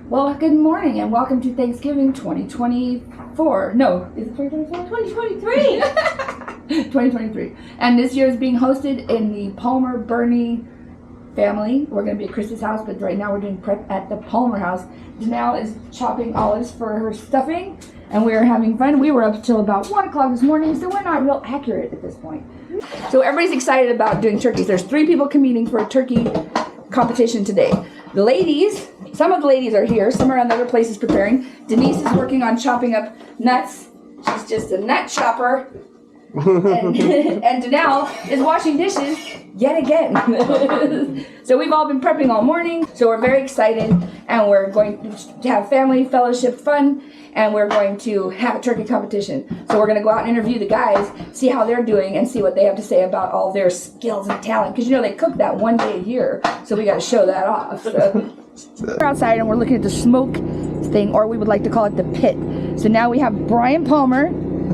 Well, good morning and welcome to Thanksgiving 2024. No, is it 2024? 2023! 2023. And this year is being hosted in the Palmer Burney family. We're going to be at Krista's house, but right now we're doing prep at the Palmer house. Janelle is chopping olives for her stuffing, and we are having fun. We were up till about 1 o'clock this morning, so we're not real accurate at this point. So everybody's excited about doing turkeys. There's 3 people competing for a turkey competition today. The ladies, some of the ladies are here, some are in other places preparing. Denise is working on chopping up nuts. She's just a nut chopper. and Janelle is washing dishes yet again. So we've all been prepping all morning. So we're very excited, and we're going to have family fellowship fun, and we're going to have a turkey competition. So we're going to go out and interview the guys, see how they're doing, and see what they have to say about all their skills and talent. Because you know they cook that one day a year, so we got to show that off. So we're outside and we're looking at the smoke thing, or we would like to call it the pit. So now we have Brian Palmer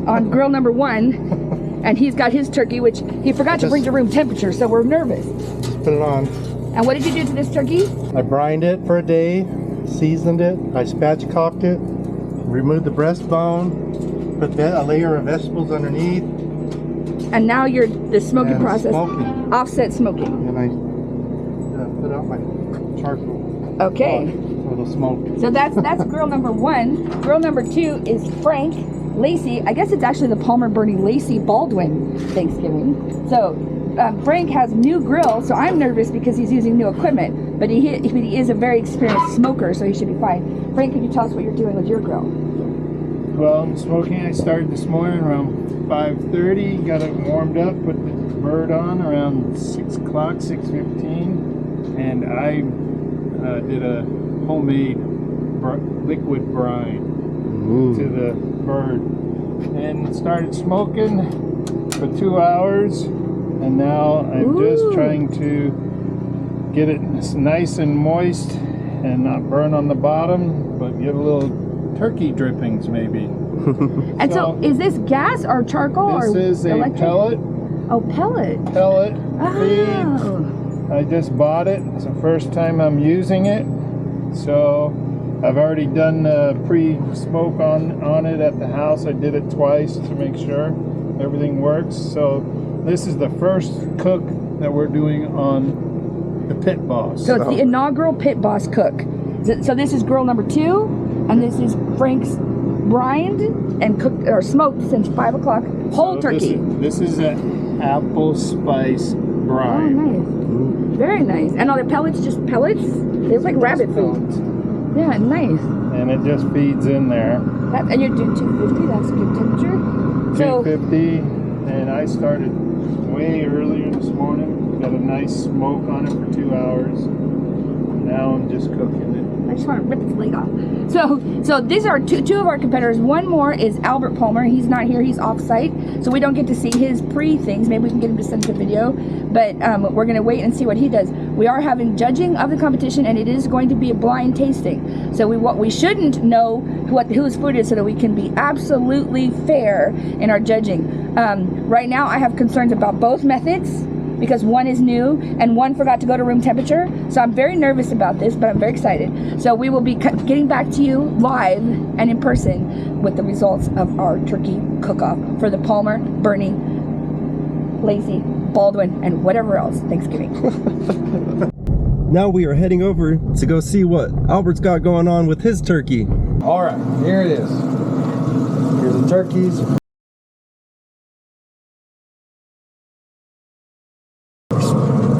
on grill number 1, and he's got his turkey, which he forgot to bring to room temperature, so we're nervous. Just put it on. And what did you do to this turkey? I brined it for a day, seasoned it, I spatchcocked it, removed the breastbone, put a layer of vegetables underneath. And now you're the smoking process. Smoking. Offset smoking. And I put out my charcoal. Okay. So it'll smoke. So that's grill number 1. Grill number 2 is Frank Lacey. I guess it's actually the Palmer Burney Lacey Baldwin Thanksgiving. So Frank has new grill, so I'm nervous because he's using new equipment, but he is a very experienced smoker, so he should be fine. Frank, can you tell us what you're doing with your grill? Well, I'm smoking. I started this morning around 5:30, got it warmed up, put the bird on around 6 o'clock, 6:15, and I did a homemade liquid brine to the bird, and started smoking for 2 hours, and now I'm just trying to get it nice and moist and not burn on the bottom, but get a little turkey drippings maybe. And so is this gas or charcoal this or is a electric? pellet Pellet feed. I just bought it. It's the first time I'm using it, so I've already done pre-smoke on it at the house. I did it twice to make sure everything works. So this is the first cook that we're doing on the Pit Boss. So it's the inaugural Pit Boss cook. So this is grill number 2, and this is Frank's brined and cooked or smoked since 5 o'clock. Whole turkey. This is an apple spice brine. Oh, nice. Very nice. And are the pellets just pellets? They look like rabbit food. Yeah, nice. And it just feeds in there. And you're doing 250. That's good temperature. 250, and I started way earlier this morning. Got a nice smoke on it for 2 hours. Now I'm just cooking it. I just want to rip its leg off. So these are two of our competitors. One more is Albert Palmer. He's not here. He's off-site, so we don't get to see his pre-things. Maybe we can get him to send us a video, but we're going to wait and see what he does. We are having judging of the competition, and it is going to be a blind tasting. So we shouldn't know whose food is, so that we can be absolutely fair in our judging. Right now, I have concerns about both methods, because one is new and one forgot to go to room temperature. So I'm very nervous about this, but I'm very excited. So we will be getting back to you live and in person with the results of our turkey cook-off for the Palmer, Burney, Lacey, Baldwin, and whatever else Thanksgiving. Now we are heading over to go see what Albert's got going on with his turkey. All right, here it is. Here's the turkeys.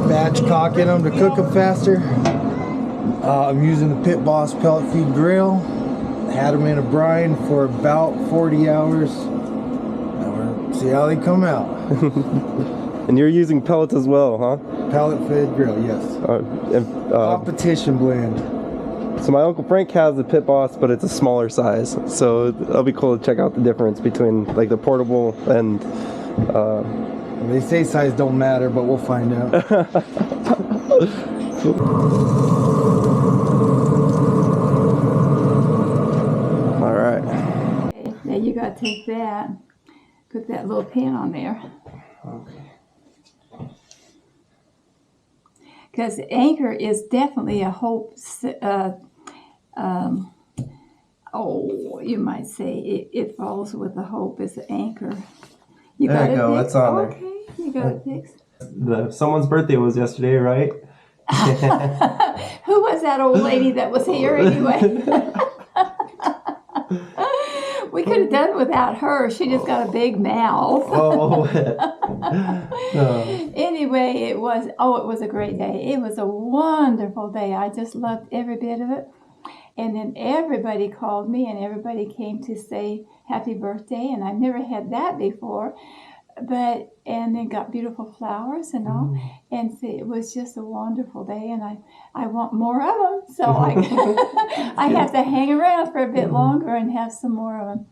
Spatchcocking them to cook them faster. I'm using the Pit Boss pellet feed grill. Had them in a brine for about 40 hours. Now we're see how they come out. And you're using pellets as well, huh? Pellet fed grill, yes. Competition blend. So my Uncle Frank has the Pit Boss, but it's a smaller size. So it'll be cool to check out the difference between like the portable and they say size don't matter, but we'll find out. All right. Okay, now you gotta take that, put that little pan on there. Okay. Because Anchor is definitely a Hope you might say it falls with the hope as the anchor. There got you it go, fixed? it's on there. Okay, you got it fixed. Someone's birthday was yesterday, right? Who was that old lady that was here anyway? We could have done without her. She just got a big mouth. Oh. Anyway, it was a great day. It was a wonderful day. I just loved every bit of it. And then everybody called me and everybody came to say happy birthday, and I've never had that before. And then got beautiful flowers and all. And so it was just a wonderful day, and I want more of them. So I have to hang around for a bit longer and have some more of them.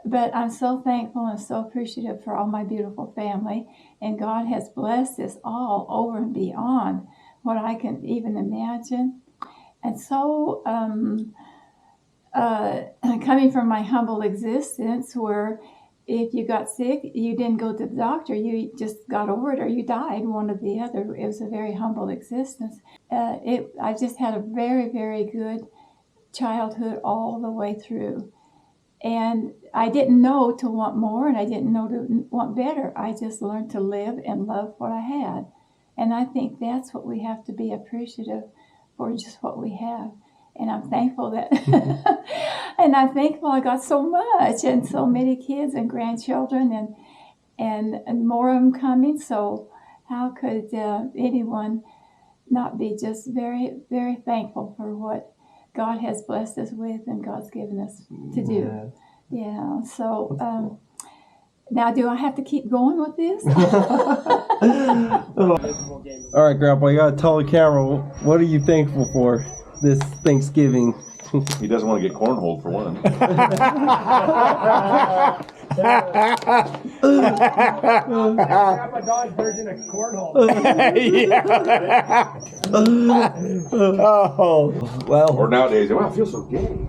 But I'm so thankful and so appreciative for all my beautiful family. And God has blessed us all over and beyond what I can even imagine. And so coming from my humble existence where if you got sick, you didn't go to the doctor, you just got over it or you died, one or the other. It was a very humble existence. I just had a very, very good childhood all the way through. And I didn't know to want more, and I didn't know to want better. I just learned to live and love what I had. And I think that's what we have to be appreciative for, just what we have. And I'm thankful that, and I'm thankful I got so much and so many kids and grandchildren and more of them coming. So how could anyone not be just very, very thankful for what God has blessed us with and God's given us to do. Yeah. So now do I have to keep going with this? All right, Grandpa, you gotta tell the camera, what are you thankful for this Thanksgiving? He doesn't want to get cornholed for one. Grandpa Don's version of cornhole. Oh, well, Or nowadays, wow, I feel so gay.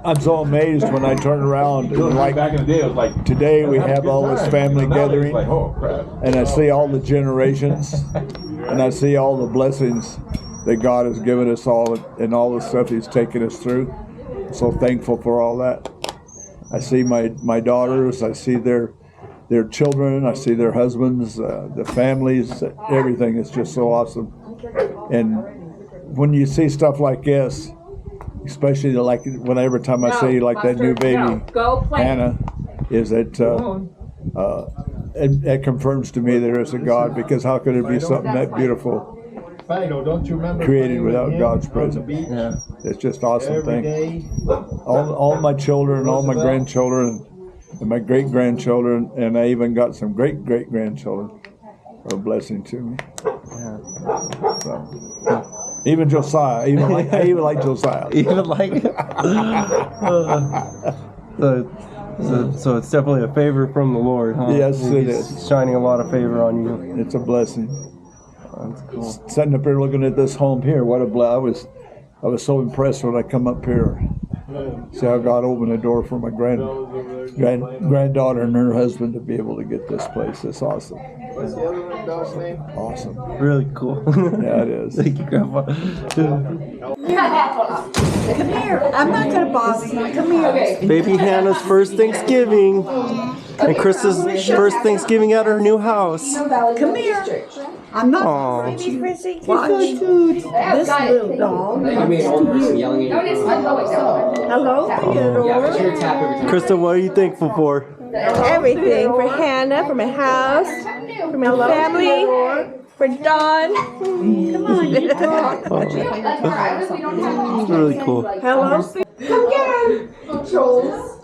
I'm so amazed when I turn around. And like Back in the day, it was like today, we have all this family Nowadays, gathering, it's like, oh, crap. and I see all the generations, and I see all the blessings that God has given us all, and all the stuff He's taken us through. So thankful for all that. I see my daughters, I see their children, I see their husbands, the families, everything is just so awesome. And when you see stuff like this, especially like every time I see like that new baby, Hannah, is that it confirms to me there is a God, because how could it be something that beautiful Don't you remember created without God's presence? Yeah. It's just an awesome every thing. day? All my children, all my grandchildren, and my great-grandchildren, and I even got some great-great-grandchildren are a blessing to me. Yeah. So, even Josiah, I even like Josiah. Even like it? So it's definitely a favor from the Lord, huh? Yes, it He's is. shining a lot of favor on you. It's a blessing. That's cool. Sitting up here looking at this home here, what a blessing. I was so impressed when I come up here. See how God opened the door for my granddaughter and her husband to be able to get this place. It's awesome. What's the other one dog's name? Awesome. Really cool. Yeah, it is. Thank you, Grandpa. Come here. I'm not going to bother you. Come here. Baby Hannah's first Thanksgiving. And Krista's first Thanksgiving at her new house. Come here. I'm not Aw. baby Chrissy. Watch. This little dog. I mean, old person yelling at you. Hello, Theodore. Yeah, but you're tap every time. Krista, what are you thankful for? Everything. For Hannah, for my house, for my family, for Dawn. Come on, you talk. It's really cool. Hello. Come get him. Controls.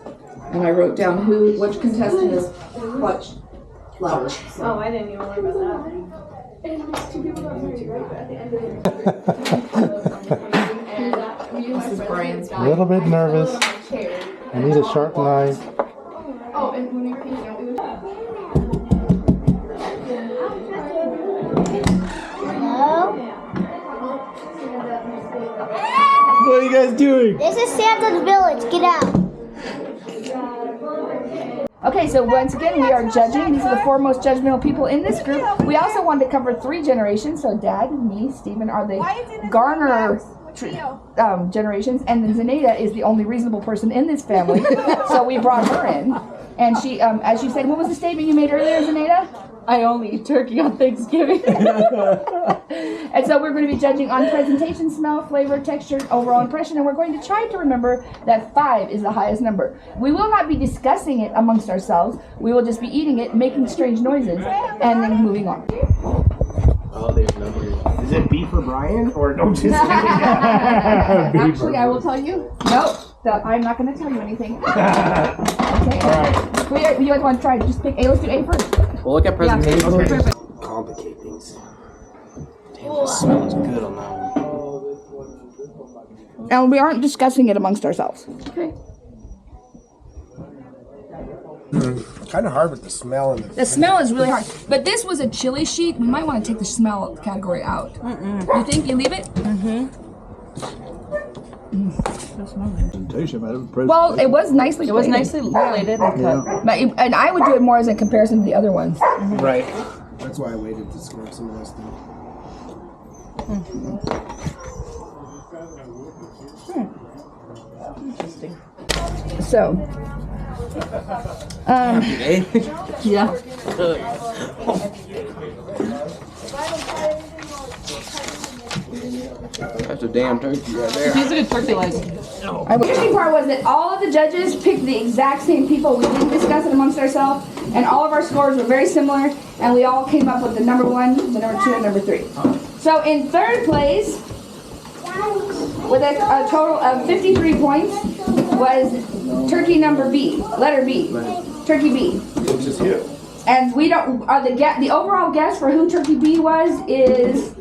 And I wrote down which contestant is clutch louder. Oh, I didn't even worry about that. A little bit nervous. I need a sharp knife. What are you guys doing? This is Santa's village. Get out. Okay, so once again, we are judging. These are the four most judgmental people in this group. We also wanted to cover 3 generations. So Dad, me, Stephen are the Garner generations, and then Zenaida is the only reasonable person in this family, so we brought her in. And she, as you said, what was the statement you made earlier, Zenaida? I only eat turkey on Thanksgiving. And so we're going to be judging on presentation, smell, flavor, texture, overall impression, and we're going to try to remember that 5 is the highest number. We will not be discussing it amongst ourselves. We will just be eating it, making strange noises, and then moving on. Oh, there's numbers. Is it B for Brian or no? Just Actually, I will tell you. Nope, I'm not going to tell you anything. Okay. You guys want to try? Just pick A. Let's do A first. We'll look at presentation. Yeah. Okay. Complicate things. Damn, this smells good on that one. And we aren't discussing it amongst ourselves. Okay. Kind of hard with the smell and The smell is really hard. But this was a chili sheet. We might want to take the smell category out. You think you leave it? Well, it was nicely. It was nicely plated and cut. But and I would do it more as a comparison to the other ones. Right. That's why I waited to smoke some of this stuff. Interesting. So. Yeah. That's a damn turkey right there. He's a good turkey leg. The interesting part was that all of the judges picked the exact same people. We didn't discuss it amongst ourselves, and all of our scores were very similar, and we all came up with the number 1, the number 2, and number 3. So in third place, with a total of 53 points, was turkey number B, letter B, turkey B. Which is you. And we don't. The overall guess for who turkey B was is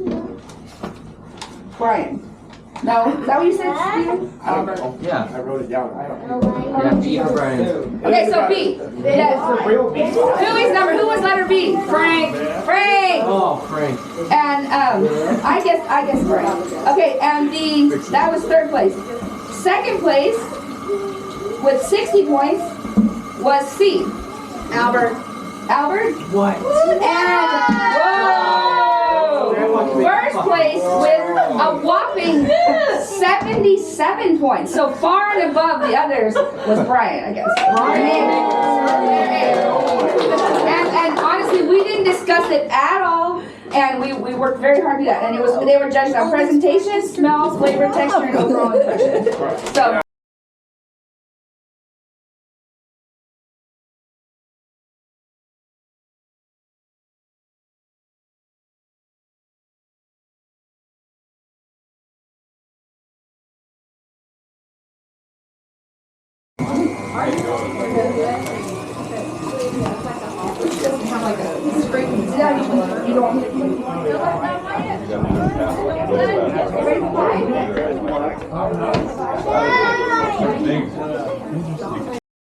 Brian. No, is that what you said, Steven? I don't know. Yeah. I wrote it down. I don't know. Yeah, B for Brian. Okay, so B. Yes. Who was letter B? Frank. Oh, Frank. And I guess Frank. Okay, and that was third place. Second place with 60 points was C. Albert. What? And whoa! First place with a whopping 77 points. So far and above the others was Brian, I guess. And honestly, we didn't discuss it at all, and we worked very hard to do that. And they were judged on presentation, smell, flavor, texture, and overall impression. So. Thanks.